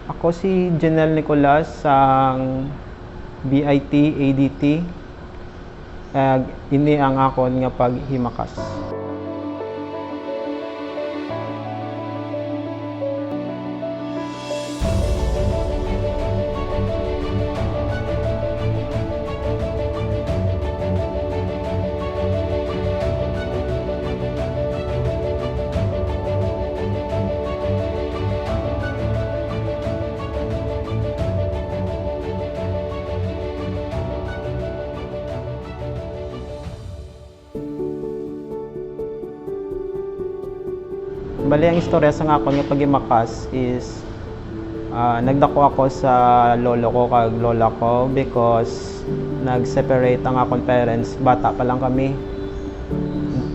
Ako si Janelle Nicolas sang BIT ADT. Ini ang akon nga paghimakas. Bali, ang istorya sa akon nga paghimakas is nagdako ako sa lolo ko kag lola ko because nag-separate ang akon parents. Bata pa lang kami.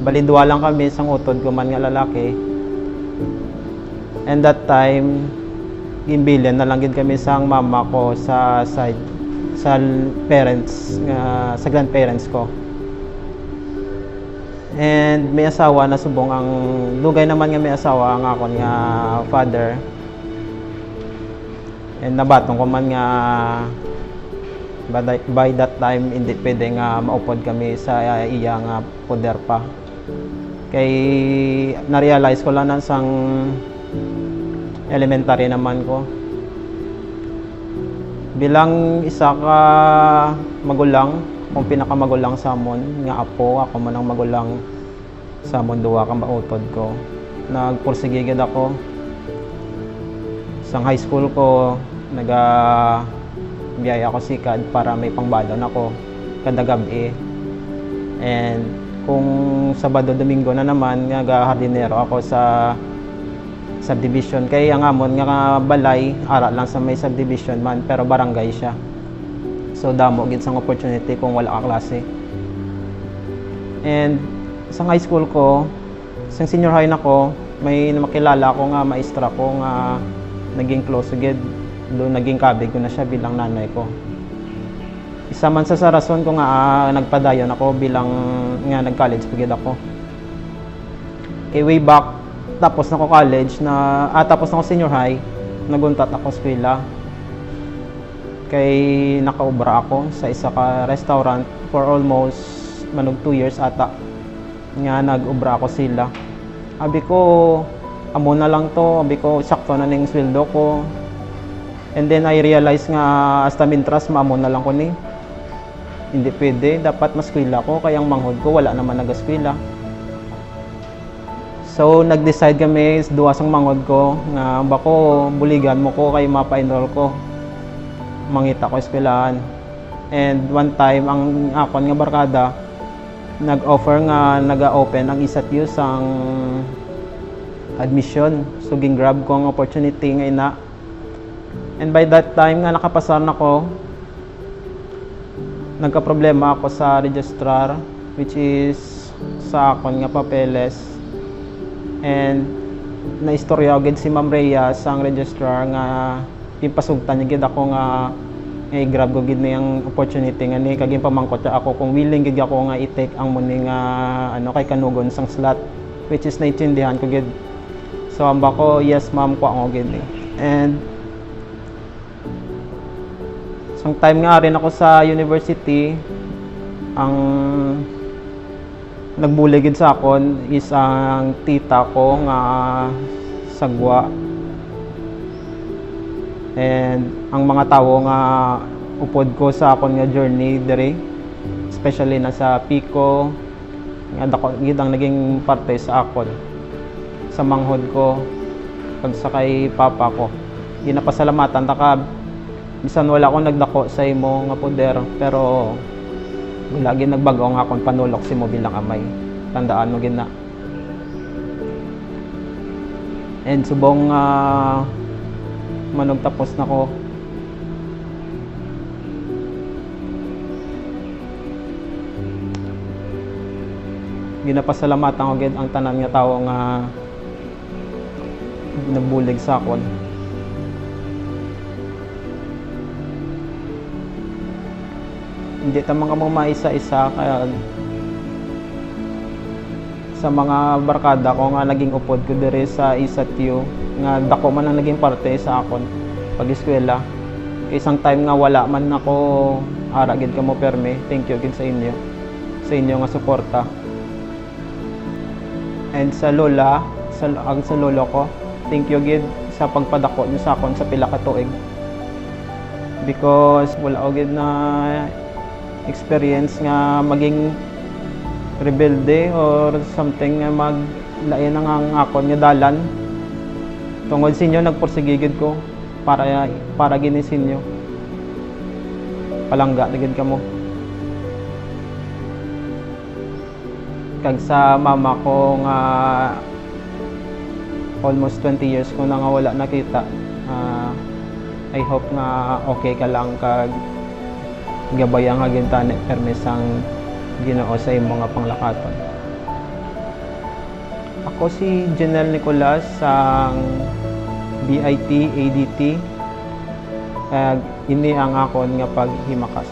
Bali, duwa lang kami sang utod ko man nga lalaki. And that time, gimbilyan na lang gid kami sang mama ko sa side sa parents sa grandparents ko. And may asawa na subong ang dugay naman nga may asawa ang akon nga father. And nabatong ko man nga by that time hindi pwede nga maupod kami sa iya nga poder pa. Kay na-realize ko lang sang elementary naman ko. Bilang isa ka magulang, kung pinakamagulang sa amon nga apo, ako man ang magulang sa amon duwa ka mautod ko. Nagpursige gid ako sang high school ko, biyaya ako sikad para may pangbalon ako kada gabi. And kung Sabado Domingo na naman nga hardinero ako sa subdivision, kay ang amon nga balay ara lang sa may subdivision man pero barangay siya. So damo gid sang opportunity kung wala ka klase. And sa high school ko, sa senior high na ko, may makilala ko nga maestra ko nga naging close gid. Doon naging kabig ko na siya bilang nanay ko. Isa man sa rason ko nga nagpadayon ako bilang nga nag-college pagid ako. Okay, way back tapos na ko college tapos na ko senior high, naguntat ako sa eskwela. Kay nakaubra ako sa isa ka restaurant for almost manog 2 years ata nga nag-ubra ako sila. Abi ko amo na lang to, abi ko sakto na ning sweldo ko. And then I realized nga hasta mintras maamo na lang ko ni. Hindi pwede, dapat maskwela ko kaya ang manghod ko wala naman nagaskwela. So nag-decide kami duwa sang manghod ko nga bako buligan mo ko kay mapa-enroll ko. Mangita ko eskwelahan. And one time ang akon nga barkada nag-offer nga naga-open ang ISATU sang admission. So ging-grab ko ang opportunity nga ina. And by that time nga nakapasar na ko, nagka-problema ako sa registrar, which is sa akon nga papeles. And naistorya agad si Ma'am Rhea sang registrar nga impasugtan niya gid ako nga i-grab ko gid niyang opportunity nga ni kaging pamangkot ako kung willing gid ako nga i-take ang muni nga kay kanugon sang slot, which is naintindihan ko gid. So amba ko, yes ma'am, ko ako gid. And sang time nga rin ako sa university, ang nagbuli gid sa akon is ang tita ko nga sagwa. And ang mga tao nga upod ko sa akon nga journey diri, especially na sa Pico, nga dako gid ang naging parte sa akon sa manghod ko kag sa kay papa ko. Ginapasalamatan ta ka bisan wala akong nagdako sa imo nga poder, pero lagi nagbago ang akon panulok si mo bilang amay. Tandaan mo gid na. And subong manog tapos na ko. Ginapasalamatan ko gid ang tanan nga tawo nga nagbulig sa akon. Hindi ta mga maisa-isa kaya sa mga barkada ko nga naging upod ko diri sa ISATU nga dako man ang naging parte sa akon. pag-eskwela. Isang time nga wala man ako ara gid kamo perme. Thank you gid sa inyo. Sa inyo nga suporta. And sa lola, sa lolo ko, thank you gid sa pagpadako niyo sa akon sa pila ka tuig. Because wala ako gid na experience nga maging rebelde or something nga maglain ang akon nga dalan. Tungod sa inyo nagpursige gid ko para gini sa inyo. Palangga na gid kamo. Kag sa mama ko nga almost 20 years ko na nga wala nakita. I hope nga okay ka lang kag gabayang nga gintani permisang Ginoo sa imong mga panglakaton. Ako si Janelle Nicolas sang BIT ADT. Ini ang akon nga paghimakas.